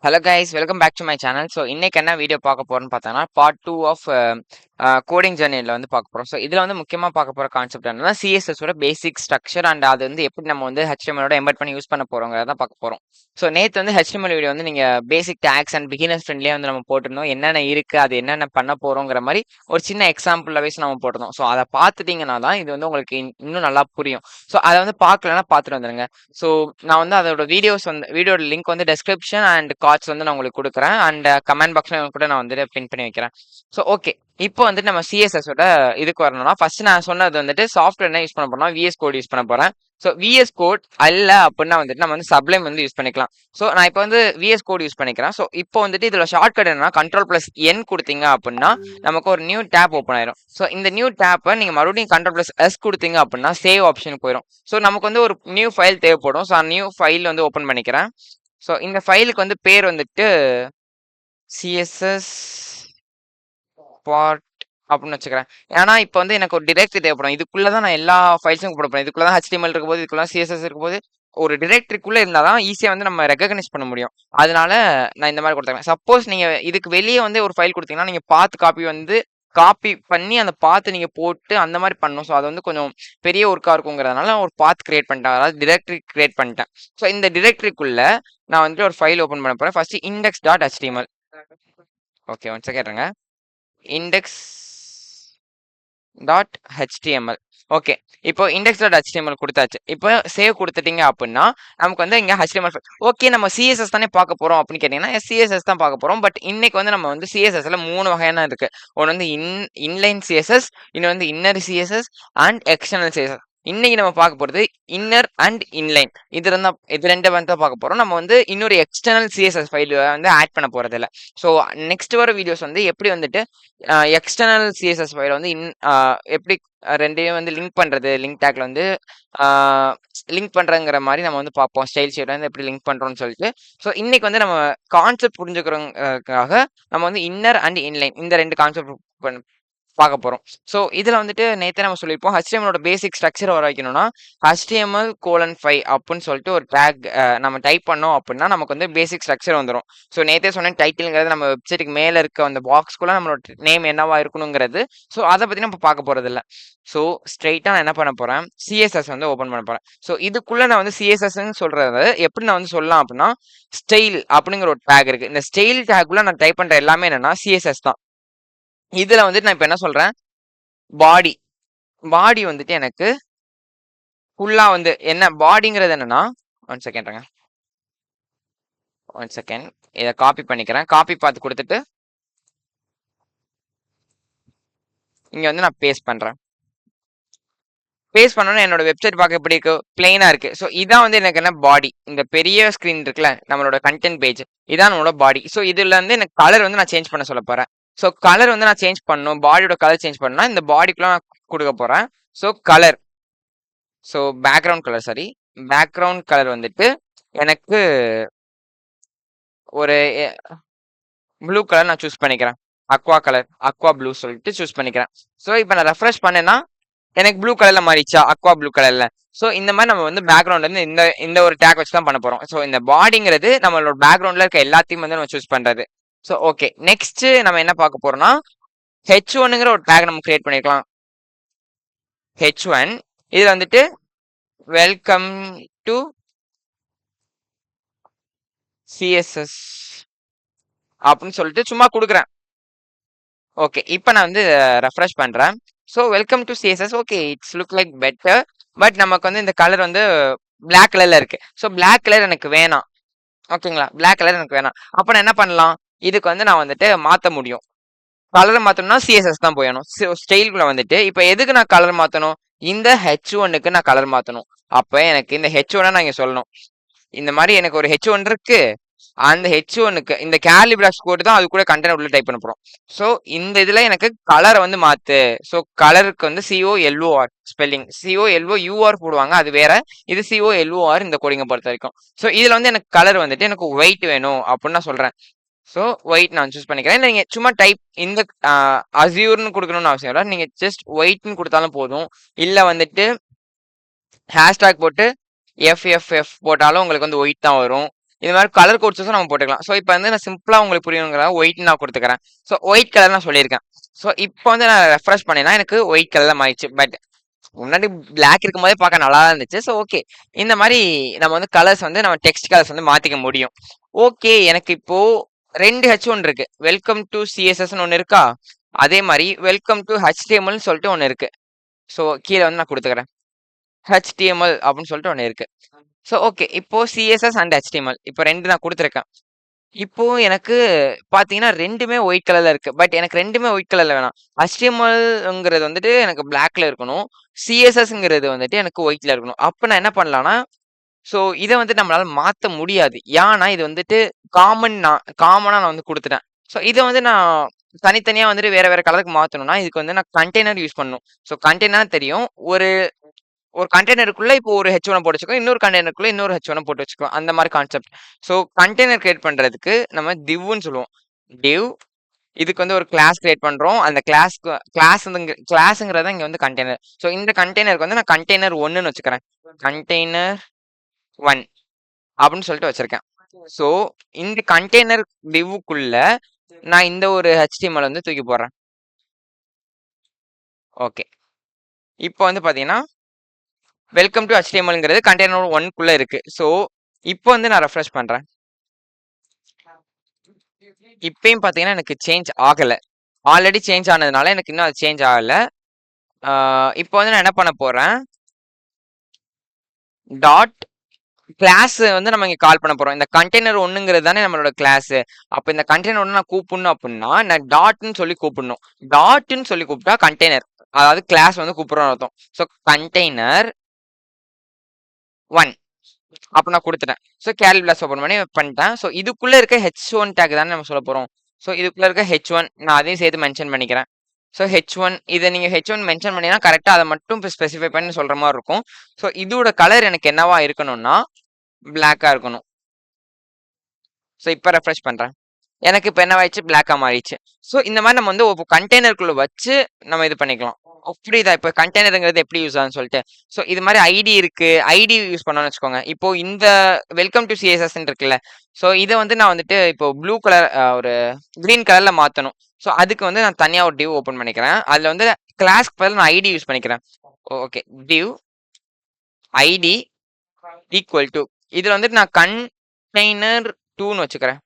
Hello guys, welcome back to my channel. So இன்னைக்கு என்ன video பார்க்க போறோம்னு பார்த்தோன்னா பார்ட் 2 ஆஃப் கோடிங் ஜர்னியில் வந்து பார்க்க போகிறோம். ஸோ இதில் வந்து முக்கியமாக பார்க்க போகிற கான்செப்ட் என்னன்னா சிஎஸ்எஸோட பேசிக் ஸ்ட்ரக்சர் அண்ட் அது வந்து எப்படி நம்ம வந்து ஹெச்டிஎம்எலோட எம்பெட் பண்ணி யூஸ் பண்ண போகிறோங்கிறத பார்க்க போகிறோம். ஸோ நேற்று வந்து ஹெச்டிஎம்எல் வீடியோ வந்து நீங்கள் பேசிக் டேக்ஸ் அண்ட் பிகினர்ஸ் ஃப்ரெண்ட்லியே வந்து நம்ம போட்டிருந்தோம். என்னென்ன இருக்குது, அது என்னென்ன பண்ண போகிறோங்கிற மாதிரி ஒரு சின்ன எக்ஸாம்பிள் வைஸ் நம்ம போட்டிருந்தோம். ஸோ அதை பார்த்துட்டிங்கன்னா தான் இது வந்து உங்களுக்கு இன்னும் நல்லா புரியும். ஸோ அதை வந்து பார்க்கலன்னா பார்த்துட்டு வந்துடுங்க. ஸோ நான் வந்து அதோட வீடியோட லிங்க் வந்து டெஸ்கிரிப்ஷன் அண்ட் கார்ட்ஸ் வந்து நான் உங்களுக்கு கொடுக்குறேன் அண்ட் கமெண்ட் பாக்ஸ்ல கூட நான் வந்து பின் பண்ணி வைக்கிறேன். ஸோ ஓகே, இப்போ வந்துட்டு நம்ம சிஎஸ்எஸோட இதுக்கு வரணும்னா ஃபர்ஸ்ட் நான் சொன்னது வந்துட்டு சாஃப்ட்வேர் என்ன யூஸ் பண்ண போறோம்னா விஎஸ் கோட் யூஸ் பண்ண போறேன். ஸோ விஎஸ் கோட் அல்ல அப்படின்னா வந்துட்டு நம்ம வந்து சப்ளைம் வந்து யூஸ் பண்ணிக்கலாம். ஸோ நான் இப்போ வந்து விஎஸ் கோட் யூஸ் பண்ணிக்கிறேன். ஸோ இப்போ வந்துட்டு இதுல ஷார்ட்கட் என்னன்னா Ctrl+N கொடுத்தீங்க அப்படின்னா நமக்கு ஒரு நியூ டேப் ஓப்பன் ஆயிரும். ஸோ இந்த நியூ டேப்பை நீங்க மறுபடியும் Ctrl+S கொடுத்தீங்க அப்படின்னா சேவ் ஆப்ஷனுக்கு போயிடும். ஸோ நமக்கு வந்து ஒரு நியூ ஃபைல் தேவைப்படும். ஸோ நியூ ஃபைல் வந்து ஓப்பன் பண்ணிக்கிறேன். ஸோ இந்த ஃபைலுக்கு வந்து பேர் வந்துட்டு சிஎஸ்எஸ் பார்ட் அப்படின்னு வச்சுக்கிறேன். ஏன்னா இப்போ வந்து எனக்கு ஒரு டிரெக்டரி தேவைப்படும். இதுக்குள்ளதான் நான் எல்லா ஃபைல்ஸும் போடப்படும். இதுக்குள்ளதான் HTML இருக்கும்போது, இதுக்குள்ள சிஎஸ்எஸ் இருக்கும்போது ஒரு டிரெக்டரிக்குள்ள இருந்தாதான் ஈஸியா வந்து நம்ம ரெகக்னைஸ் பண்ண முடியும். அதனால நான் இந்த மாதிரி கொடுத்துருக்கேன். சப்போஸ் நீங்க இதுக்கு வெளியே வந்து ஒரு ஃபைல் கொடுத்தீங்கன்னா நீங்க காப்பி பண்ணி அந்த பாத்து நீங்க போட்டு அந்த மாதிரி பண்ணணும். ஸோ அது வந்து கொஞ்சம் பெரிய ஒர்க்கா இருக்குங்கிறதுனால ஒரு பாத் கிரியேட் பண்ணிட்டேன். அதாவது டிரெக்டரி கிரியேட் பண்ணிட்டேன். ஸோ இந்த டிரெக்டரிக்குள்ள நான் வந்துட்டு ஒரு ஃபைல் ஓப்பன் பண்ண போறேன். First index.html. Okay, one second இருங்க. index.html. ஓகே, இப்போ index.html கொடுத்தாச்சு. இப்போ சேவ் கொடுத்துட்டீங்க அப்படின்னா நமக்கு வந்து இங்க HTML ஓகே. நம்ம சிஎஸ்எஸ் தானே பார்க்க போறோம் அப்படின்னு கேட்டீங்கன்னா சிஎஸ்எஸ் தான் பார்க்க போறோம். பட் இன்னைக்கு வந்து நம்ம வந்து சிஎஸ்எஸ்ல 3 வகையான இருக்கு. ஒன்று வந்து இன்லைன் சிஎஸ்எஸ், இன்னொன்று வந்து inner CSS and external CSS. இன்னைக்கு நம்ம பார்க்க போறது இன்னர் அண்ட் இன்லைன். இது ரெண்டு வந்து தான் பார்க்க போறோம். நம்ம வந்து இன்னொரு எக்ஸ்டர்னல் சிஎஸ்எஸ் ஃபைல் வந்து ஆட் பண்ண போறது இல்லை. ஸோ நெக்ஸ்ட் வர வீடியோஸ் வந்து எப்படி வந்துட்டு எக்ஸ்டர்னல் சிஎஸ்எஸ் ஃபைல் வந்து எப்படி ரெண்டையும் வந்து லிங்க் பண்றது, லிங்க் டேக்ல வந்து லிங்க் பண்றங்கிற மாதிரி நம்ம வந்து பார்ப்போம். ஸ்டைல் ஷீட் வந்து எப்படி லிங்க் பண்றோம்னு சொல்லிட்டு. ஸோ இன்னைக்கு வந்து நம்ம கான்செப்ட் புரிஞ்சுக்கிறோங்காக நம்ம வந்து இன்னர் அண்ட் இன்லைன் இந்த ரெண்டு கான்செப்ட் பார்க்க போறோம். ஸோ இதுல வந்துட்டு நேத்தே நம்ம சொல்லியிருப்போம் HTML பேசிக் ஸ்ட்ரக்சர் வர வைக்கணும்னா HTML:5 அப்படின்னு சொல்லிட்டு ஒரு டேக் நம்ம டைப் பண்ணோம் அப்படின்னா நமக்கு வந்து பேசிக் ஸ்ட்ரக்சர் வந்துடும். ஸோ நேத்தே சொன்ன டைட்டில்ங்கிறது நம்ம வெப்சைட்டுக்கு மேல இருக்க அந்த பாக்ஸ்க்குள்ள நம்மளோட நேம் என்னவா இருக்கணுங்கிறது. ஸோ அதை பத்தி நம்ம பார்க்க போறது இல்லை. ஸோ ஸ்ட்ரெயிட்டா நான் என்ன பண்ண போறேன், சிஎஸ்எஸ் வந்து ஓப்பன் பண்ண போறேன். ஸோ இதுக்குள்ள நான் வந்து சிஎஸ்எஸ்ன்னு சொல்றது எப்படி நான் வந்து சொல்லலாம் அப்படின்னா ஸ்டைல் அப்படிங்கிற ஒரு டேக் இருக்கு. இந்த ஸ்டைல் டேக்குள்ள நான் டைப் பண்ற எல்லாமே என்னன்னா சிஎஸ்எஸ் தான். இதுல வந்துட்டு நான் இப்ப என்ன சொல்றேன், பாடி வந்துட்டு எனக்கு ஃபுல்லா வந்து என்ன பாடிங்கிறது என்னன்னா ஒன் செகண்ட் இதை காப்பி பண்ணிக்கிறேன். காப்பி பார்த்து கொடுத்துட்டு இங்க வந்து நான் பேஸ்ட் பண்றேன். பேஸ்ட் பண்ணோன்னா என்னோட வெப்சைட் பார்க்க எப்படி இருக்கு, பிளெயினா இருக்கு. ஸோ இதான் வந்து எனக்கு என்ன பாடி. இந்த பெரிய ஸ்கிரீன் இருக்குல்ல நம்மளோட கண்டென்ட் பேஜ், இதான் நம்மளோட பாடி. ஸோ இதுல இருந்து எனக்கு கலர் வந்து நான் சேஞ்ச் பண்ண சொல்ல போறேன். ஸோ கலர் வந்து நான் சேஞ்ச் பண்ணணும், பாடியோட கலர் சேஞ்ச் பண்ணா இந்த பாடிக்குள்ள நான் கொடுக்க போறேன். So colour, so background colour வந்துட்டு எனக்கு ஒரு ப்ளூ கலர் நான் சூஸ் பண்ணிக்கிறேன். அக்வா ப்ளூ சொல்லிட்டு சூஸ் பண்ணிக்கிறேன். ஸோ இப்போ நான் ரெஃப்ரெஷ் பண்ணேன்னா எனக்கு ப்ளூ கலர்ல மாறிச்சா, அக்வா ப்ளூ கலர்ல. ஸோ இந்த மாதிரி நம்ம வந்து பேக்ரவுண்ட்ல இருந்து இந்த ஒரு டேக் வச்சு தான் பண்ண போறோம். ஸோ இந்த பாடிங்கிறது நம்மளோட பேக்ரவுண்ட்ல இருக்க எல்லாத்தையும் வந்து நம்ம சூஸ் பண்றது. ஸோ ஓகே, நெக்ஸ்ட் நம்ம என்ன பார்க்க போறோம்னா H1ங்கிற ஒரு டேக் நம்ம கிரியேட் பண்ணிருக்கலாம். H1 இதுல வந்துட்டு வெல்கம் டு சிஎஸ்எஸ் அப்படின்னு சொல்லிட்டு சும்மா கொடுக்குறேன். ஓகே, இப்போ நான் வந்து ரெஃப்ரெஷ் பண்றேன். So welcome to CSS. Okay, it's look like better. But நமக்கு வந்து இந்த கலர் வந்து பிளாக் கலர்ல இருக்கு. ஸோ பிளாக் கலர் எனக்கு வேணாம். ஓகேங்களா, பிளாக் கலர் எனக்கு வேணாம். அப்போ நான் என்ன பண்ணலாம், இதுக்கு வந்து நான் வந்துட்டு மாற்ற முடியும். கலர் மாற்றணும்னா சிஎஸ்எஸ் தான் போயணும். ஸ்டைலுக்குள்ள வந்துட்டு இப்போ எதுக்கு நான் கலர் மாற்றணும், இந்த H1க்கு நான் கலர் மாற்றணும். அப்போ எனக்கு இந்த H1 நான் இங்கே சொல்லணும், இந்த மாதிரி எனக்கு ஒரு H1 இருக்கு, அந்த H1க்கு இந்த கேலிபிராக்ஸ் கோட் தான் அது கூட கண்டென்ட் உள்ள டைப் பண்ண போறோம். ஸோ இந்த இதுல எனக்கு கலரை வந்து மாத்து. ஸோ கலருக்கு வந்து COLOR ஸ்பெல்லிங், COLOUR போடுவாங்க, அது வேற. இது COLOR இந்த கோடிங்கை பொறுத்த வரைக்கும். ஸோ இதுல வந்து எனக்கு கலர் வந்துட்டு எனக்கு ஒயிட் வேணும் அப்படின்னு நான் சொல்றேன். ஸோ ஒயிட் நான் சூஸ் பண்ணிக்கிறேன். நீங்க சும்மா டைப் இந்த அசியூர்னு கொடுக்கணும்னு அவசியம் இல்லை. நீங்க ஜஸ்ட் ஒயிட்னு கொடுத்தாலும் போதும். இல்ல வந்துட்டு ஹேஷ்டாக் போட்டு FFF போட்டாலும் உங்களுக்கு வந்து ஒயிட் தான் வரும். இது மாதிரி கலர் கோட்ஸஸும் நம்ம போட்டுக்கலாம். ஸோ இப்போ வந்து நான் சிம்பிளா உங்களுக்கு புரியணுங்கிற ஒயிட் நான் கொடுத்துக்கிறேன். ஸோ ஒயிட் கலர் நான் சொல்லியிருக்கேன். ஸோ இப்போ வந்து நான் ரெஃப்ரெஷ் பண்ணேன்னா எனக்கு ஒயிட் கலர்ல மாறிடுச்சு. பட் முன்னாடி பிளாக் இருக்கும்போதே பார்க்க நல்லா தான் இருந்துச்சு. ஸோ ஓகே, இந்த மாதிரி நம்ம வந்து கலர்ஸ் வந்து நம்ம டெக்ஸ்ட் கலர்ஸ் வந்து மாத்திக்க முடியும். ஓகே, எனக்கு இப்போ 2 H1 இருக்கு. வெல்கம் டு சிஎஸ்எஸ்ன்னு ஒன்று இருக்கா, அதே மாதிரி வெல்கம் டு HTMLன்னு சொல்லிட்டு ஒன்று இருக்கு. ஸோ கீழே வந்து நான் கொடுத்துக்கிறேன் HTML அப்படின்னு சொல்லிட்டு ஒன்று இருக்கு. ஸோ ஓகே, இப்போ சிஎஸ்எஸ் அண்ட் HTML இப்போ 2 நான் கொடுத்துருக்கேன். இப்போ எனக்கு பாத்தீங்கன்னா 2மே ஒயிட் கலர்ல இருக்கு. பட் எனக்கு 2மே ஒயிட் கலர்ல வேணாம். HTMLங்கிறது வந்துட்டு எனக்கு பிளாக்ல இருக்கணும். CSSங்கிறது வந்துட்டு எனக்கு ஒயிட்ல இருக்கணும். அப்ப நான் என்ன பண்ணலாம்னா, ஸோ இத வந்து நம்மளால மாத்த முடியாது. ஏன்னா இது வந்துட்டு காமனா நான் வந்து குடுத்துட்டேன். ஸோ இத வந்து நான் தனித்தனியா வந்துட்டு வேற வேற கலருக்கு மாத்தணும்னா, இதுக்கு வந்து நான் கண்டெய்னர் யூஸ் பண்ணணும். ஸோ கண்டெய்னர் தெரியும். ஒரு ஒரு கண்டெய்னருக்குள்ள இப்போ ஒரு H1 போட்டு வச்சுக்கோ, இன்னொரு கண்டெய்னருக்குள்ள இன்னொரு H1 போட்டு வச்சுக்கோ. அந்த மாதிரி கான்செப்ட். ஸோ கண்டெய்னர் கிரியேட் பண்றதுக்கு நம்ம divன்னு சொல்லுவோம். div இதுக்கு வந்து ஒரு கிளாஸ் கிரியேட் பண்றோம். அந்த கிளாஸ்ங்கிறது இங்க வந்து கண்டெய்னர். ஸோ இந்த கண்டெய்னருக்கு வந்து நான் கண்டெய்னர் 1ன்னு வச்சுக்கிறேன். கண்டெய்னர் 1 அப்படின்னு சொல்லிட்டு வச்சிருக்கேன். ஸோ இந்த கண்டெய்னர் divக்குள்ள நான் இந்த ஒரு HTML வந்து தூக்கி போடுறேன். ஓகே, இப்போ வந்து பாத்தீங்கன்னா வெல்கம் டு HTMLங்கிறது கண்டெய்னர் 1க்குள்ள இருக்கு. ஸோ இப்போ வந்து நான் ரெஃப்ரெஷ் பண்றேன். இப்பயும் பாத்தீங்கன்னா எனக்கு சேஞ்ச் ஆகல. ஆல்ரெடி சேஞ்ச் ஆனதுனால எனக்கு இன்னும் அது சேஞ்ச் ஆகல. இப்போ வந்து நான் என்ன பண்ண போறேன், டாட் கிளாஸ் வந்து நம்ம இங்க கால் பண்ண போறோம். இந்த கண்டெய்னர் 1ங்கிறது தானே நம்மளோட கிளாஸ். அப்ப இந்த கண்டெய்னர் 1 நான் கூப்பிடணும் அப்படின்னா நான் டாட்னு சொல்லி கூப்பிடணும். டாட்னு சொல்லி கூப்பிட்டா கண்டெய்னர், அதாவது கிளாஸ் வந்து கூப்பிடுறோம் அர்த்தம். ஸோ கண்டெய்னர் 1 அப்ப நான் கொடுத்துட்டேன். ஸோ கேரல் பிளாஸ் ஓப்பன் பண்ணி பண்ணிட்டேன். ஸோ இதுக்குள்ள இருக்க H1 டேக் தானே நம்ம சொல்ல போறோம். ஸோ இதுக்குள்ள இருக்க H1 நான் அதையும் சேர்த்து மென்ஷன் பண்ணிக்கிறேன். ஸோ H1 இதை நீங்க H1 மென்ஷன் பண்ணினா கரெக்டா அதை மட்டும் ஸ்பெசிஃபை பண்ணி சொல்ற மாதிரி இருக்கும். ஸோ இதோட கலர் எனக்கு என்னவா இருக்கணும்னா பிளாக்கா இருக்கணும். ஸோ இப்போ ரெஃப்ரெஷ் பண்றேன். எனக்கு இப்போ என்ன ஆயிடுச்சு, பிளாக்கா மாறிடுச்சு. ஸோ இந்த மாதிரி நம்ம வந்து ஒரு கண்டெய்னருக்குள்ள வச்சு நம்ம இது பண்ணிக்கலாம். புரியுதா? இப்போ கண்டெய்னருங்கிறது எப்படி யூஸ் ஆகுன்னு சொல்லிட்டு. ஸோ இது மாதிரி ஐடி இருக்கு, ஐடி யூஸ் பண்ணோம்னு வச்சுக்கோங்க. இப்போ இந்த வெல்கம் டு சிஎஸ்எஸ் இருக்குல்ல, ஸோ இதை வந்து நான் வந்துட்டு இப்போ ப்ளூ கலர் ஒரு கிரீன் கலர்ல மாத்தணும். ஸோ அதுக்கு வந்து நான் தனியா ஒரு டிவ் ஓப்பன் பண்ணிக்கிறேன். அதுல வந்து கிளாஸ்க்கு பதில் நான் ஐடி யூஸ் பண்ணிக்கிறேன். Okay, div ID equal to இதுல வந்துட்டு நான் கண்டெய்னர் 2ன்னு வச்சுக்கிறேன்.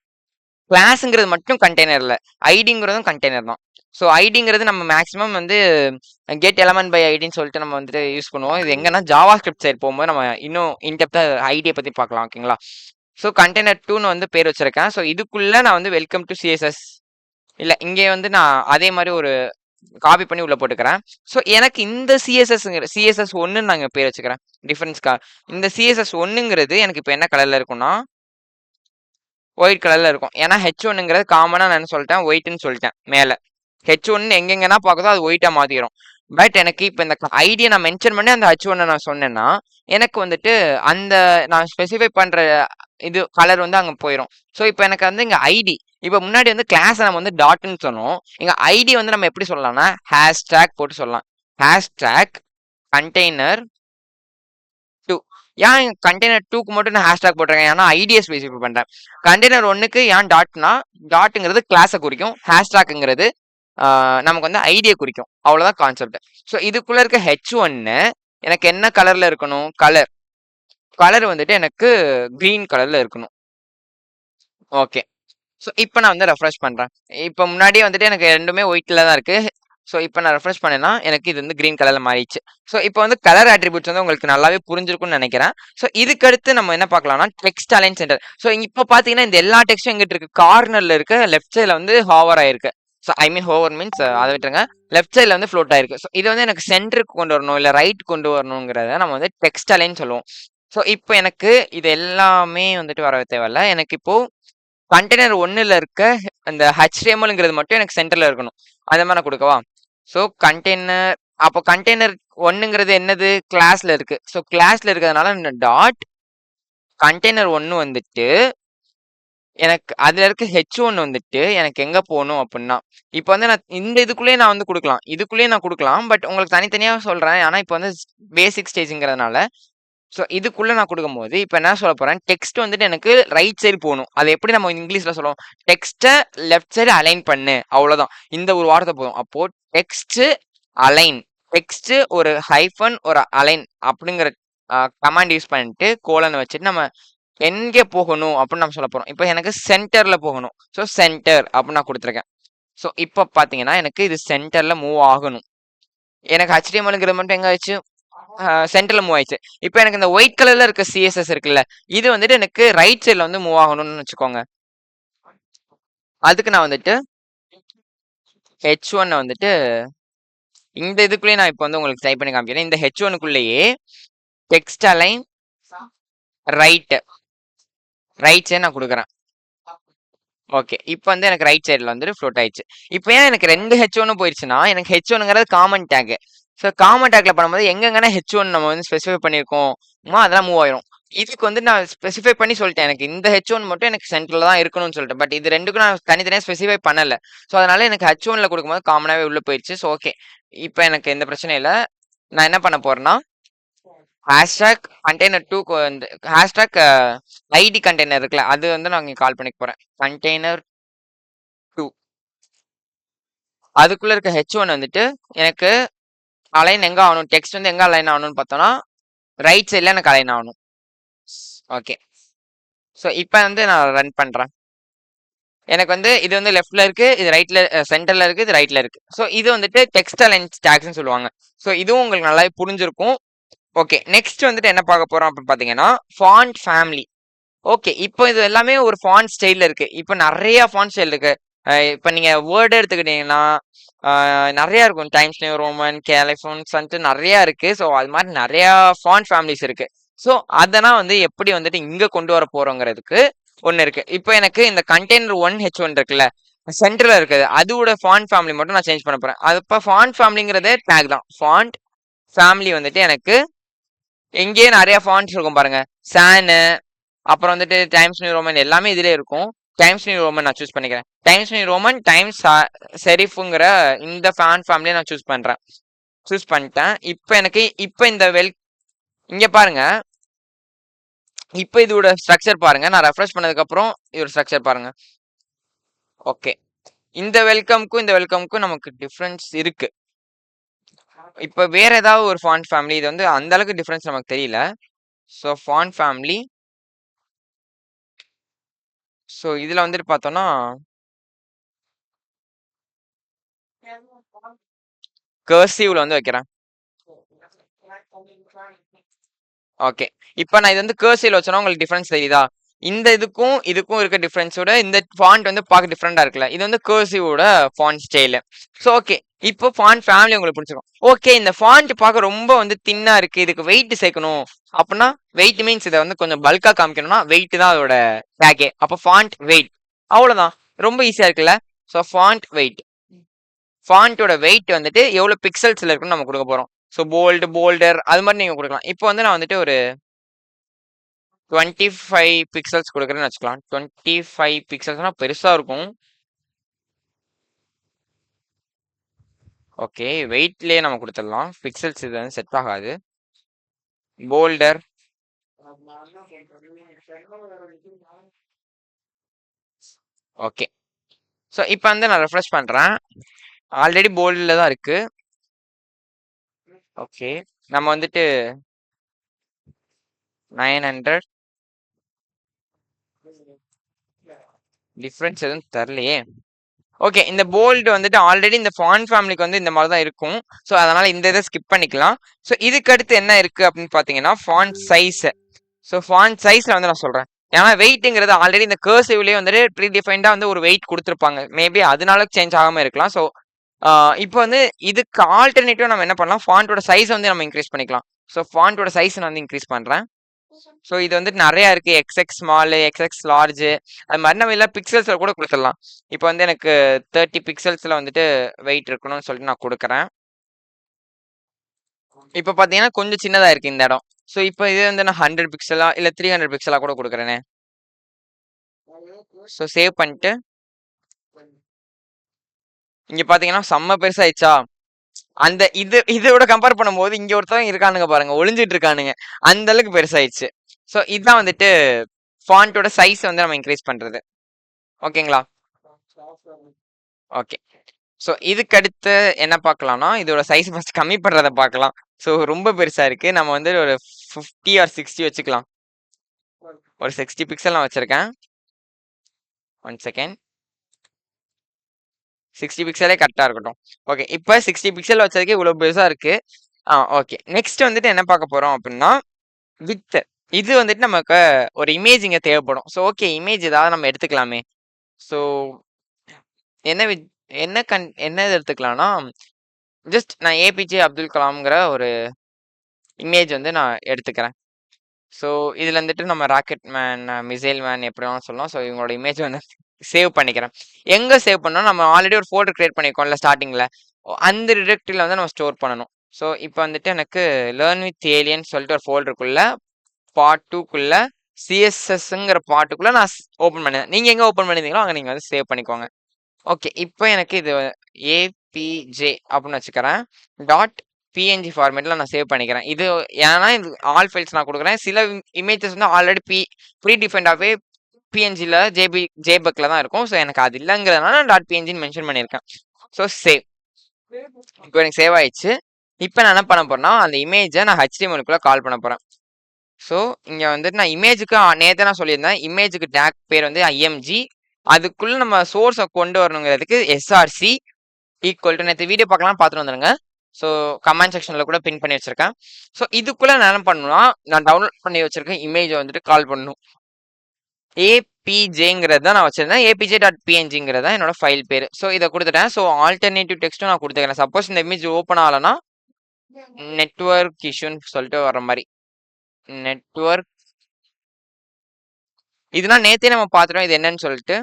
கிளாஸ்ங்கிறது மட்டும் கண்டெய்னர்ல, ஐடிங்கிறதும் கண்டெய்னர் தான். ஸோ ஐடிங்கிறது நம்ம மேக்ஸிமம் வந்து கெட் எலமெண்ட் பை ஐடின்னு சொல்லிட்டு நம்ம வந்துட்டு யூஸ் பண்ணுவோம். இது எங்கன்னா ஜாவா ஸ்கிரிப்ட் சைடு போகும்போது நம்ம இன்னும் இன்டெப்தா ஐடியை பத்தி பார்க்கலாம். ஓகேங்களா? ஸோ கண்டெய்னர் 2ன்னு வந்து பேர் வச்சிருக்கேன். ஸோ இதுக்குள்ள நான் வந்து வெல்கம் டு சிஎஸ்எஸ் இல்ல இங்கே வந்து நான் அதே மாதிரி ஒரு காப்பி பண்ணி உள்ள போட்டுக்கிறேன். ஸோ எனக்கு இந்த சிஎஸ்எஸ் 1ன்னு நாங்கள் பேர் வச்சுக்கிறேன் டிஃபரன்ஸ்க்கா. இந்த சிஎஸ்எஸ் 1ங்கிறது எனக்கு இப்போ என்ன கலர்ல இருக்கும்னா ஒயிட் கலர்ல இருக்கும். ஏன்னா H1ங்கிறது காமனா நான் என்ன சொல்லிட்டேன், ஒயிட்னு சொல்லிட்டேன் மேல. H1 எங்கெங்கன்னா பார்க்குதோ அது ஒயிட்டா மாத்திரும். பட் எனக்கு இப்போ இந்த ஐடியை நான் மென்ஷன் பண்ணி அந்த H1 நான் சொன்னேன்னா எனக்கு வந்துட்டு அந்த நான் ஸ்பெசிஃபை பண்ற இது கலர் வந்து அங்க போயிடும். ஸோ இப்போ எனக்கு வந்து இங்க ஐடி, இப்போ முன்னாடி வந்து கிளாஸ் நம்ம வந்து டாட்னு சொன்னோம். இங்க ஐடி வந்து நம்ம எப்படி சொல்லலாம்னா ஹேஷ்டேக் போட்டு சொல்லலாம். Hashtag container 2. ஏன் கண்டெய்னர் 2க்கு மட்டும் நான் ஹேஷ்டேக் போட்டிருக்கேன், ஏன்னா ஐடியை ஸ்பெசிஃபை பண்றேன். கண்டெய்னர் 1க்கு ஏன் டாட்னா டாட்ங்கிறது கிளாஸை குறிக்கும், ஹேஷ்டேக்ங்கிறது நமக்கு வந்து ஐடியை குறிக்கும். அவ்வளவுதான் கான்செப்ட். ஸோ இதுக்குள்ள இருக்க H1 எனக்கு என்ன கலர்ல இருக்கணும், கலர் வந்துட்டு எனக்கு கிரீன் கலர்ல இருக்கணும். ஓகே, ஸோ இப்போ நான் வந்து ரெஃப்ரெஷ் பண்றேன். இப்போ முன்னாடியே வந்துட்டு எனக்கு ரெண்டுமே ஒயிட்ல தான் இருக்கு. ஸோ இப்போ நான் ரெஃப்ரெஷ் பண்ணேன்னா எனக்கு இது வந்து கிரீன் கலர்ல மாறிடுச்சு. ஸோ இப்போ வந்து கலர் அட்ரிபியூட்ஸ் வந்து உங்களுக்கு நல்லாவே புரிஞ்சிருக்கும்னு நினைக்கிறேன். ஸோ இதுக்கடுத்து நம்ம என்ன பார்க்கலாம்னா டெக்ஸ்ட் அலைன் சென்டர். ஸோ இப்போ பார்த்தீங்கன்னா இந்த எல்லா டெக்ஸ்டும் எங்கிட்ட இருக்கு, கார்னர்ல இருக்க லெஃப்ட் சைடில் வந்து ஹோவர் ஆயிருக்கு. So I mean hover means அதை விட்டுருங்க, லெஃப்ட் சைடில் வந்து ஃப்ளோட் ஆயிருக்கு. ஸோ இது வந்து எனக்கு சென்டருக்கு கொண்டு வரணும் இல்லை ரைட் கொண்டு வரணுங்கிறத நம்ம வந்து டெக்ஸ்ட் அலைன் சொல்லுவோம். ஸோ இப்போ எனக்கு இது எல்லாமே வந்துட்டு வர தேவையில்ல. எனக்கு இப்போ கண்டெய்னர் 1ல இருக்க அந்த HTMLங்கிறது மட்டும் எனக்கு சென்டர்ல இருக்கணும். அதை மாதிரி நான் கொடுக்கவா? ஸோ கண்டெய்னர், அப்போ கண்டெய்னர் 1ங்கிறது என்னது, கிளாஸ்ல இருக்கு. ஸோ கிளாஸ்ல இருக்கிறதுனால இந்த டாட் கண்டெய்னர் 1 வந்துட்டு எனக்கு அதுல இருக்க H1 வந்துட்டு எனக்கு எங்க போகணும் அப்படின்னா, இப்போ வந்து நான் இந்த இதுக்குள்ளேயே நான் வந்து கொடுக்கலாம், இதுக்குள்ளேயே நான் கொடுக்கலாம். பட் உங்களுக்கு தனித்தனியா சொல்றேன். ஆனா இப்போ வந்து பேசிக் ஸ்டேஜ்ங்கிறதுனால ஸோ இதுக்குள்ள நான் கொடுக்கும்போது இப்போ என்ன சொல்ல போறேன், டெக்ஸ்ட் வந்துட்டு எனக்கு ரைட் சைடு போகணும். அதை எப்படி நம்ம இங்கிலீஷ்ல சொல்லுவோம், டெக்ஸ்ட்டை லெஃப்ட் சைடு அலைன் பண்ணு, அவ்வளோதான். இந்த ஒரு வார்த்தை போதும். அப்போ டெக்ஸ்ட் அலைன், டெக்ஸ்ட் ஒரு ஹைஃபன் ஒரு அலைன் அப்படிங்கிற கமாண்ட் யூஸ் பண்ணிட்டு கோலனை வச்சுட்டு நம்ம எங்கே போகணும் அப்படின்னு நம்ம சொல்ல போறோம். இப்போ எனக்கு சென்டர்ல போகணும். ஸோ சென்டர் அப்படின்னு நான் கொடுத்துருக்கேன். ஸோ இப்போ பார்த்தீங்கன்னா எனக்கு இது சென்டர்ல மூவ் ஆகணும். எனக்கு HTMLங்கிறது மட்டும் எங்க ஆயிடுச்சு, சென்டர்ல மூவ் ஆயிடுச்சு. இப்போ எனக்கு இந்த ஒயிட் கலர்ல இருக்க CSS இருக்குல்ல, இது வந்துட்டு எனக்கு ரைட் சைட்ல வந்து மூவ் ஆகணும்னு வச்சுக்கோங்க. அதுக்கு நான் வந்துட்டு H1 வந்துட்டு இந்த இதுக்குள்ளேயே நான் இப்போ வந்து உங்களுக்கு டைப் பண்ணி காமிக்கிறேன். இந்த H1க்குள்ளேயே டெக்ஸ்ட் அலைன் ரைட் சைடு நான் கொடுக்குறேன். ஓகே, இப்போ வந்து எனக்கு ரைட் சைடில் வந்துட்டு ஃப்ளோட் ஆயிடுச்சு. இப்போ ஏன் எனக்கு 2 H1 போயிடுச்சுன்னா, எனக்கு H1ங்கிறது காமன் டேக். ஸோ காமன் டேக்ல பண்ணும்போது எங்கெங்கன்னா H1 நம்ம வந்து ஸ்பெசிஃபை பண்ணியிருக்கோம், அதெல்லாம் மூவ் ஆயிரும். இதுக்கு வந்து நான் ஸ்பெசிஃபை பண்ணி சொல்லிட்டேன், எனக்கு இந்த H1 மட்டும் எனக்கு சென்டர்ல தான் இருக்கணும்னு சொல்லிட்டேன். பட் இது ரெண்டுக்கும் நான் தனித்தனியாக ஸ்பெசிஃபை பண்ணல. ஸோ அதனால எனக்கு H1ல கொடுக்கும்போது காமனாகவே உள்ள போயிடுச்சு. ஸோ ஓகே, இப்போ எனக்கு எந்த பிரச்சனையும் இல்லை. நான் என்ன பண்ண போறேன்னா, ஹேஷ்டாக் கண்டெய்னர் 2 வந்து ஹேஷ்டாக் ஐடி கண்டெய்னர் இருக்குல்ல, அது வந்து நான் இங்கே கால் பண்ணிக்க போறேன். கண்டெய்னர் 2 அதுக்குள்ள இருக்க H1 வந்துட்டு எனக்கு அலைன் எங்க ஆகணும், டெக்ஸ்ட் வந்து எங்க அலைன் ஆகணும்னு பார்த்தோம்னா ரைட் சைட்ல எனக்கு அலைன் ஆகணும். ஓகே, ஸோ இப்போ வந்து நான் ரன் பண்றேன். எனக்கு வந்து இது வந்து லெஃப்ட்ல இருக்கு, இது ரைட்ல, சென்டர்ல இருக்கு, இது ரைட்ல இருக்கு. ஸோ இது வந்துட்டு டெக்ஸ்ட் அலைன் டேக்ஸ்னு சொல்லுவாங்க. ஸோ இதுவும் உங்களுக்கு நல்லாவே புரிஞ்சிருக்கும். ஓகே, நெக்ஸ்ட் வந்துட்டு என்ன பார்க்க போறோம் அப்படின்னு பார்த்தீங்கன்னா, ஃபாண்ட் ஃபேமிலி. ஓகே, இப்போ இது எல்லாமே ஒரு ஃபாண்ட் ஸ்டைல்ல இருக்கு. இப்போ நிறைய ஃபாண்ட் ஸ்டைல் இருக்கு. இப்போ நீங்க வேர்டு எடுத்துக்கிட்டீங்கன்னா நிறைய இருக்கும். டைம்ஸ் நியூ ரோமன், கேலிஃபோன்ஸ்ன்ட்டு நிறைய இருக்கு. ஸோ அது மாதிரி நிறைய ஃபாண்ட் ஃபேமிலிஸ் இருக்கு. ஸோ அதெல்லாம் வந்து எப்படி வந்துட்டு இங்க கொண்டு வர போறோங்கிறதுக்கு ஒன்று இருக்கு. இப்போ எனக்கு இந்த கண்டெய்னர் 1H1 இருக்குல்ல, சென்டர்ல இருக்குது, அதோட ஃபாண்ட் ஃபேமிலி மட்டும் நான் சேஞ்ச் பண்ண போறேன். அது இப்போ ஃபாண்ட் ஃபேமிலிங்கிறதே டேக் தான். ஃபாண்ட் ஃபேமிலி வந்துட்டு எனக்கு எங்கேயே நிறைய ஃபாண்ட்ஸ் இருக்கும் பாருங்க, சானு, அப்புறம் வந்துட்டு டைம்ஸ் நியூ ரோமன் எல்லாமே இதுல இருக்கும். டைம்ஸ் நியூ ரோமன் நான் சூஸ் பண்ணிக்கிறேன். டைம்ஸ் நியூ ரோமன் டைம்ஸ் செரிஃபுங்கிற இந்த ஃபாண்ட் ஃபேமிலியை நான் சூஸ் பண்றேன். சூஸ் பண்ணிட்டேன். இப்போ எனக்கு இப்போ இந்த இங்க பாருங்க, இப்போ இதோட ஸ்ட்ரக்சர் பாருங்க. நான் ரெஃப்ரெஷ் பண்ணதுக்கு அப்புறம் இதோட ஸ்ட்ரக்சர் பாருங்க. ஓகே, இந்த வெல்கம்க்கும் இந்த வெல்கம்க்கும் நமக்கு டிஃபரன்ஸ் இருக்கு. இப்போ வேற ஏதாவது ஒரு ஃபாண்ட் ஃபேமிலி, இது வந்து அந்த அளவுக்கு டிஃபரன்ஸ் நமக்கு தெரியல. ஸோ ஃபாண்ட் ஃபேமிலி, ஸோ இதுல வந்துட்டு பார்த்தோம்னா கர்சிவ்ல வந்து வைக்கிறேன். ஓகே, இப்போ நான் இது வந்து கர்சிவ்ல வச்சோன்னா உங்களுக்கு டிஃபரன்ஸ் தெரியுதா? இந்த இதுக்கும் இதுக்கும் இருக்க டிஃபரன்ஸோட இந்த ஃபாண்ட் வந்து பார்க்க டிஃபரெண்டா இருக்குல்ல, இது வந்து கர்சிவோட ஃபாண்ட் ஸ்டைல். ஸோ ஓகே, இப்போ ஃபாண்ட் ஃபேமிலி உங்களுக்கு பிடிச்சிருக்கும். ஓகே, இந்த ஃபாண்ட் பார்க்க ரொம்ப வந்து தின்னா இருக்கு, இதுக்கு வெயிட் சேர்க்கணும் அப்படின்னா, வெயிட் மீன்ஸ் இதை வந்து கொஞ்சம் பல்கா காமிக்கணும்னா வெயிட் தான் அதோட டேக்கே. அப்போ ஃபாண்ட் வெயிட், அவ்வளோதான். ரொம்ப ஈஸியா இருக்குல்ல. ஸோ ஃபாண்ட் வெயிட், ஃபாண்ட்டோட வெயிட் வந்துட்டு எவ்வளோ பிக்சல்ஸ்ல இருக்குன்னு நம்ம கொடுக்க போறோம். ஸோ போல்டு, போல்டர் அது மாதிரி நீங்க கொடுக்கலாம். இப்போ வந்து நான் வந்துட்டு ஒரு 25 பிக்சல்ஸ் கொடுக்குறேன்னு வச்சுக்கலாம். 25 பிக்சல்ஸ்னா பெருசா இருக்கும். ஓகே, வெயிட்லயே நம்ம கொடுத்துடலாம். பிக்சல்ஸ் இது வந்து செட் ஆகாது. Folder, okay. ஸோ இப்போ வந்து நான் ரெஃப்ரெஷ் பண்றேன். ஆல்ரெடி போல்டில் தான் இருக்கு. ஓகே, நம்ம வந்துட்டு 900 டிஃப்ரென்ஸ் எதுவும் தரலையே. ஓகே, இந்த போல்டு வந்துட்டு ஆல்ரெடி இந்த ஃபாண்ட் ஃபேமிலிக்கு வந்து இந்த மாதிரி தான் இருக்கும். ஸோ அதனால இந்த இதை ஸ்கிப் பண்ணிக்கலாம். ஸோ இதுக்கு அடுத்து என்ன இருக்கு அப்படின்னு பார்த்தீங்கன்னா, ஃபாண்ட் சைஸ். ஸோ ஃபாண்ட் சைஸ்ல வந்து நான் சொல்றேன். ஏன்னா வெயிட்டுங்கிறது ஆல்ரெடி இந்த கர்சிவ்லேயே வந்துட்டு ப்ரீ டிஃபைன்டா வந்து ஒரு வெயிட் கொடுத்துருப்பாங்க. மேபி அதனால சேஞ்ச் ஆகாம இருக்கலாம். ஸோ இப்போ வந்து இதுக்கு ஆல்டர்னேட்டிவா நம்ம என்ன பண்ணலாம், ஃபாண்டோட சைஸ் வந்து நம்ம இன்க்ரீஸ் பண்ணிக்கலாம். ஸோ ஃபாண்டோட சைஸ் நான் வந்து இன்க்ரீஸ் பண்றேன். ஸோ இது வந்துட்டு நிறைய இருக்கு, எக்ஸ்எக்ஸ் ஸ்மாலு, எக்ஸ்எக்ஸ் லார்ஜு, அது மாதிரி நம்ம எல்லாம் பிக்சல்ஸ்ல கூட கொடுத்துடலாம். இப்போ வந்து எனக்கு 30 பிக்சல்ஸ்ல வந்துட்டு வெயிட் இருக்கணும்னு சொல்லிட்டு நான் கொடுக்குறேன். இப்போ பார்த்தீங்கன்னா கொஞ்சம் சின்னதா இருக்கு இந்த இடம். ஸோ இப்போ இது வந்து நான் 100 பிக்சலா இல்லை 300 பிக்சலா கூட கொடுக்குறேனே. ஸோ சேவ் பண்ணிட்டு இங்க பார்த்தீங்கன்னா செம்ம பெருசாயிடுச்சா. அந்த இதோட கம்பேர் பண்ணும்போது இங்க ஒருத்தவங்க இருக்கானுங்க பாருங்க, ஒளிஞ்சிட்டு இருக்கானுங்க. அந்த அளவுக்கு பெருசாயிடுச்சு. ஸோ இதுதான் வந்துட்டு ஃபாண்ட்டோட சைஸ் வந்து நம்ம இன்க்ரீஸ் பண்றது. ஓகேங்களா? ஓகே. ஸோ இதுக்கு அடுத்து என்ன பார்க்கலாம்னா, இதோட சைஸ் ஃபர்ஸ்ட் கம்மி பண்றத பார்க்கலாம். ஸோ ரொம்ப பெருசா இருக்கு. நம்ம வந்து ஒரு 50 ஆர் 60 வச்சுக்கலாம். ஒரு 60 பிக்சல் நான் வச்சிருக்கேன். 1 செகண்ட். 60 பிக்சலே கரெக்டா இருக்கட்டும். ஓகே. இப்ப 60 பிக்சல் வச்சதுக்கே இவ்வளவு பெருசா இருக்கு. ஓகே. நெக்ஸ்ட் வந்துட்டு என்ன பார்க்க போறோம் அப்படின்னா, விட்த். இது வந்துட்டு நமக்கு ஒரு இமேஜ் இங்க தேவைப்படும். ஸோ ஓகே, இமேஜ் ஏதாவது நம்ம எடுத்துக்கலாமே. ஸோ என்ன வித் என்ன இது எடுத்துக்கலாம்னா, ஜஸ்ட் நான் ஏபிஜே அப்துல் கலாம்ங்கிற ஒரு இமேஜ் வந்து நான் எடுத்துக்கிறேன். ஸோ இதுல வந்துட்டு நம்ம ராக்கெட் மேன், மிசைல் மேன் எப்படி வேணாலும் சொல்லலாம். ஸோ இவங்களோட இமேஜ் வந்து சேவ் பண்ணிக்கிறேன். எங்க சேவ் பண்ணோம், நம்ம ஆல்ரெடி ஒரு ஃபோல்டர் கிரியேட் பண்ணியிருக்கோம்ல ஸ்டார்டிங்ல. அந்த டிரெக்டரியில வந்து நம்ம ஸ்டோர் பண்ணணும். ஸோ இப்போ வந்துட்டு எனக்கு லேர்ன் வித் ஏலியன் சொல்லிட்டு ஒரு ஃபோல்டருக்குள்ள பார்ட் 2க்குள்ள சிஎஸ்எஸ்ங்கிற பார்ட்டுக்குள்ள நான் ஓப்பன் பண்ணேன். நீங்க எங்க ஓப்பன் பண்ணிருந்தீங்களோ அங்க நீங்க வந்து சேவ் பண்ணிக்கோங்க. ஓகே. இப்போ எனக்கு இது ஏபிஜே அப்படின்னு வச்சுக்கிறேன். டாட் பிஎன்ஜி ஃபார்மேட்ல நான் சேவ் பண்ணிக்கிறேன். இது ஏன்னா இது ஆல் ஃபைல்ஸ் நான் கொடுக்குறேன். சில இமேஜஸ் வந்து ஆல்ரெடி ப்ரீ டிஃபைன்டாகவே பிஎன்ஜில ஜேபக்ல தான் இருக்கும். ஸோ எனக்கு அது இல்லைங்கிறதுனால நான் டாட் பிஎன்ஜின்னு மென்ஷன் பண்ணியிருக்கேன். So save. இப்போ எனக்கு சேவ் ஆயிடுச்சு. இப்போ நான் என்ன பண்ண போறேன்னா, அந்த இமேஜை நான் HTML-க்குள்ள கால் பண்ண போறேன். ஸோ இங்க வந்துட்டு நான் இமேஜுக்கு நேற்று நான் சொல்லியிருந்தேன், இமேஜுக்கு டேக் பேர் வந்து IMG. அதுக்குள்ள நம்ம சோர்ஸை கொண்டு வரணுங்கிறதுக்கு SRC ஈக்குவல் டு நேற்று வீடியோ பார்க்கலாம், பார்த்துட்டு வந்துருங்க. ஸோ கமெண்ட் செக்ஷன்ல கூட பின் பண்ணி வச்சிருக்கேன். ஸோ இதுக்குள்ள நான் என்ன பண்ணணும்னா, நான் டவுன்லோட் பண்ணி வச்சிருக்கேன் இமேஜை வந்துட்டு கால் பண்ணணும். ஏபிஜேங்கிறது தான் நான் வச்சிருந்தேன். apj.png தான் என்னோட ஃபைல் பேர். ஸோ இதை கொடுத்துட்டேன். ஸோ ஆல்டர்னேட்டிவ் டெக்ஸ்ட்டும் நான் கொடுத்துக்கிறேன். சப்போஸ் இந்த இமேஜ் ஓப்பன் ஆகலைன்னா நெட்வொர்க் இஷ்யூன்னு சொல்லிட்டு வர மாதிரி நெட்வொர்க் இதெல்லாம் நேத்தே நம்ம பார்த்துட்டோம் இது என்னன்னு சொல்லிட்டு.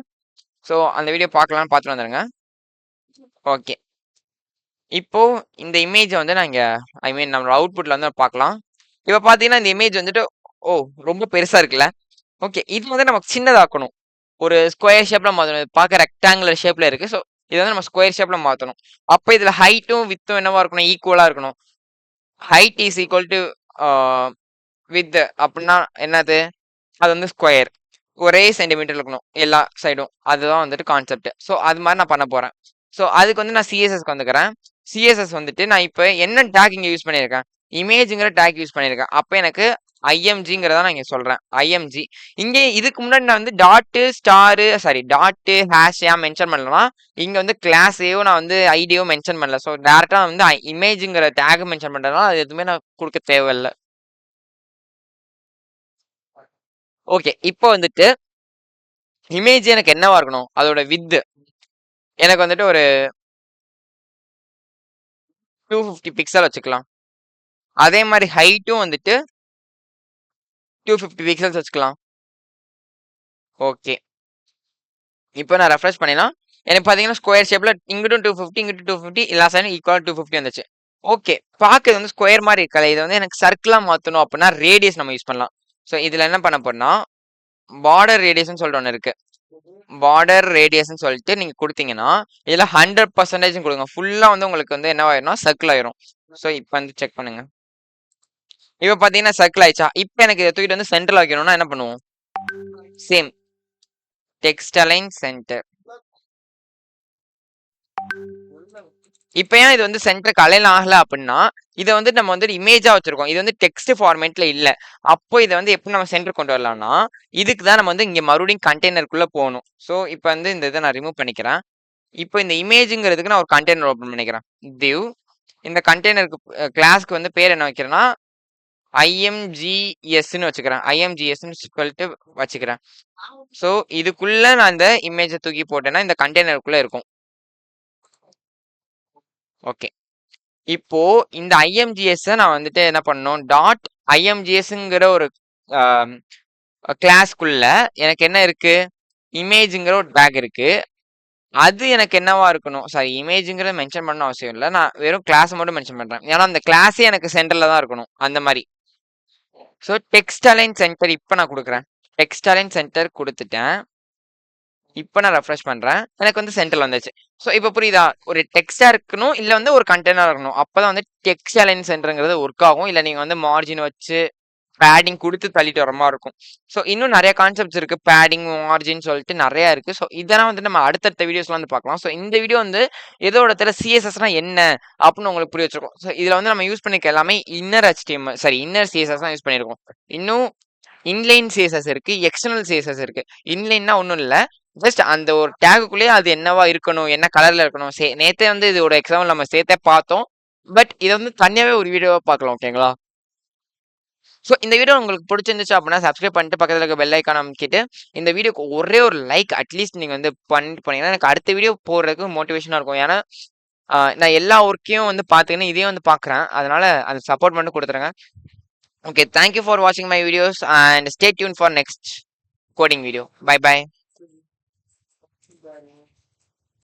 ஸோ அந்த வீடியோ பார்க்கலாம்னு பார்த்துட்டு வந்துருங்க. ஓகே. இப்போ இந்த இமேஜை வந்து நான் இங்கே நம்மளோட அவுட்புட்ல வந்து பார்க்கலாம். இப்போ பார்த்தீங்கன்னா இந்த இமேஜ் வந்துட்டு ரொம்ப பெருசா இருக்குல்ல. ஓகே. இது வந்து நமக்கு சின்னதாக்கணும். ஒரு ஸ்கொயர் ஷேப்ல மாற்றணும். பார்க்க ரெக்டாங்குலர் ஷேப்ல இருக்கு. ஸோ இதை வந்து நம்ம ஸ்கொயர் ஷேப்ல மாற்றணும். அப்போ இதுல ஹைட்டும் வித்தும் என்னவா இருக்கணும், ஈக்குவலா இருக்கணும். Height is equal to with அப்படின்னா என்னது, அது வந்து ஸ்கொயர். ஒரே சென்டிமீட்டர் இருக்கணும் எல்லா சைடும். அதுதான் வந்துட்டு கான்செப்ட். ஸோ அது மாதிரி நான் பண்ண போறேன். ஸோ அதுக்கு வந்து நான் சிஎஸ்எஸ்க்கு வந்துக்கிறேன். சிஎஸ்எஸ் வந்துட்டு நான் இப்போ என்ன டேக் இங்கே யூஸ் பண்ணியிருக்கேன், இமேஜுங்கிற டேக் யூஸ் பண்ணியிருக்கேன். அப்போ எனக்கு ஐஎம்ஜிங்கிறத நான் இங்கே சொல்றேன். ஐஎம்ஜி இங்கே இதுக்கு முன்னாடி நான் வந்து டாட்டு ஹேஷ் மென்ஷன் பண்ணலாம். இங்க வந்து கிளாஸையோ நான் வந்து ஐடியோ மென்ஷன் பண்ணல. ஸோ டேரக்டா வந்து இமேஜுங்கிற டேக் மென்ஷன் பண்றதுனால அது எதுவுமே நான் கொடுக்க தேவையில்லை. ஓகே. இப்போ வந்துட்டு இமேஜ் எனக்கு என்னவா இருக்கணும், அதோட வித் எனக்கு வந்துட்டு ஒரு 250 பிக்சல் வச்சுக்கலாம். அதே மாதிரி ஹைட்டும் வந்துட்டு 250 பிக்சல்ஸ் வச்சுக்கலாம். ஓகே. இப்போ நான் ரெஃப்ரெஷ் பண்ணினா எனக்கு பார்த்தீங்கன்னா ஸ்கொயர் ஷேப்ல இங்கிட்டும் 250 இங்கிட்டும் 250 எல்லா சைடும் ஈக்குவல் 250 வந்துச்சு. ஓகே. பார்க்க வந்து ஸ்கொயர் மாதிரி இருக்கல, இதை வந்து எனக்கு சர்க்கிளா மாற்றணும் அப்படின்னா ரேடியஸ் நம்ம யூஸ் பண்ணலாம். ஸோ இதுல என்ன பண்ண போறோம்னா, பார்டர் ரேடியஸ்ன்னு சொல்லிட்டு ஒன்று இருக்கு. பார்டர் ரேடியஸ்ன்னு சொல்லிட்டு நீங்க கொடுத்தீங்கன்னா இதுல 100% கொடுங்க. ஃபுல்லா வந்து உங்களுக்கு வந்து என்ன ஆயிரும்னா சர்க்கிள் ஆயிரும். ஸோ இப்போ வந்து செக் பண்ணுங்க. இப்போ பாத்தீங்கன்னா சர்க்கிள் ஆயிடுச்சா. இப்போ எனக்கு இதை தூக்கிட்டு வந்து சென்டர்ல வைக்கணும்னா என்ன பண்ணுவோம், சேம் டெக்ஸ்ட் அலைன் சென்டர். இப்போ ஏன் இது வந்து சென்டருக்கு அலைன் ஆகல அப்படின்னா, இதை வந்து நம்ம வந்து இமேஜா வச்சிருக்கோம். இது வந்து டெக்ஸ்ட் ஃபார்மேட்ல இல்ல. அப்போ இதை வந்து எப்படி நம்ம சென்டர் கொண்டு வரலாம்னா, இதுக்கு தான் நம்ம வந்து இங்க மறுபடியும் கண்டெய்னருக்குள்ள போகணும். ஸோ இப்போ வந்து இந்த இதை நான் ரிமூவ் பண்ணிக்கிறேன். இப்போ இந்த இமேஜுங்கிறதுக்கு நான் ஒரு கண்டெய்னர் ஓப்பன் பண்ணிக்கிறேன். div இந்த கண்டெய்னருக்கு கிளாஸ்க்கு வந்து பேர் என்ன வைக்கிறேன்னா IMGSன்னு வச்சுக்கிறேன். IMGSன்னு சொல்லிட்டு வச்சுக்கிறேன். ஸோ இதுக்குள்ள நான் இந்த இமேஜை தூக்கி போட்டேன்னா இந்த கண்டெய்னருக்குள்ள இருக்கும். ஓகே. இப்போ இந்த IMGS நான் வந்துட்டு என்ன பண்ணணும், டாட் IMGSங்கிற ஒரு கிளாஸ்க்குள்ள எனக்கு என்ன இருக்கு, இமேஜுங்கிற ஒரு டேக் இருக்கு. அது எனக்கு என்னவா இருக்கணும், சாரி இமேஜுங்கிறத மென்ஷன் பண்ண அவசியம் இல்லை. நான் வெறும் கிளாஸ் மட்டும் மென்ஷன் பண்றேன். ஏன்னா அந்த கிளாஸே எனக்கு சென்டர்ல தான் இருக்கணும் அந்த மாதிரி. ஸோ டெக்ஸ்ட் அலைன் சென்டர் இப்போ நான் கொடுக்குறேன். டெக்ஸ்ட் அலைன் சென்டர் கொடுத்துட்டேன். இப்போ நான் ரெஃப்ரெஷ் பண்றேன். எனக்கு வந்து சென்டர்ல வந்துச்சு. ஸோ இப்போ புரியுதா? ஒரு டெக்ஸ்ட்டா இருக்கணும், இல்ல வந்து ஒரு கண்டெய்னரா இருக்கணும். அப்பதான் வந்து டெக்ஸ்ட் அலைன் சென்டர்ங்கிறது ஒர்க் ஆகும். இல்ல நீங்க வந்து மார்ஜின் வச்சு பேடிங் குடுத்து தள்ளிட்டு வர மாரி இருக்கும். ஸோ இன்னும் நெறைய கான்செப்ட்ஸ் இருக்கு. பேடிங், மார்ஜின் சொல்லிட்டு நெறைய இருக்கு. ஸோ இதெல்லாம் வந்து நம்ம அடுத்தடுத்த வீடியோஸ்ல வந்து பார்க்கலாம். ஸோ இந்த வீடியோ வந்து எதோட தெர்ல சிஎஸ்எஸ்னா என்ன? அப்படின்னு உங்களுக்கு புரிய வச்சிருக்கோம். ஸோ இதுல வந்து நம்ம யூஸ் பண்ணிருக்க எல்லாமே இன்னர் HTML இன்னர் சிஎஸ்எஸ் தான் யூஸ் பண்ணியிருக்கோம். இன்னும் இன்லைன் சிஎஸ்எஸ் இருக்கு. எக்ஸ்டர்னல் சிஎஸ்எஸ் இருக்கு. இன்லைன்னா ஒண்ணும் இல்ல. ஜஸ்ட் அந்த ஒரு டேகுக்குள்ளேயே அது என்னவா இருக்கணும்? என்ன கலர்ல இருக்கணும்? நேத்தே வந்து இதோட எக்ஸாம்பிள் நம்ம சேர்த்தே பார்த்தோம். பட் இத வந்து தனியாவே ஒரு வீடியோவா பார்க்கலாம். ஓகேங்களா? ஸோ இந்த வீடியோ உங்களுக்கு பிடிச்சிருந்துச்சு அப்படின்னா சப்ஸ்கிரைப் பண்ணிட்டு பக்கத்துல இருக்க பெல் ஐக்கான அமுக்கிட்டு இந்த வீடியோக்கு ஒரே ஒரு லைக் அட்லீஸ்ட் நீங்க வந்து பண்ணிட்டு போனீங்கன்னா எனக்கு அடுத்த வீடியோ போடுறதுக்கு மோட்டிவேஷனா இருக்கும். ஏன்னா நான் எல்லா ஒர்க்கையும் வந்து பார்த்துக்கின்னு இதையும் வந்து பார்க்குறேன். அதனால அந்த சப்போர்ட் மட்டும் கொடுத்துருங்க. ஓகே, தேங்க்யூ ஃபார் வாட்சிங் my videos and stay tune for next coding video. Bye bye.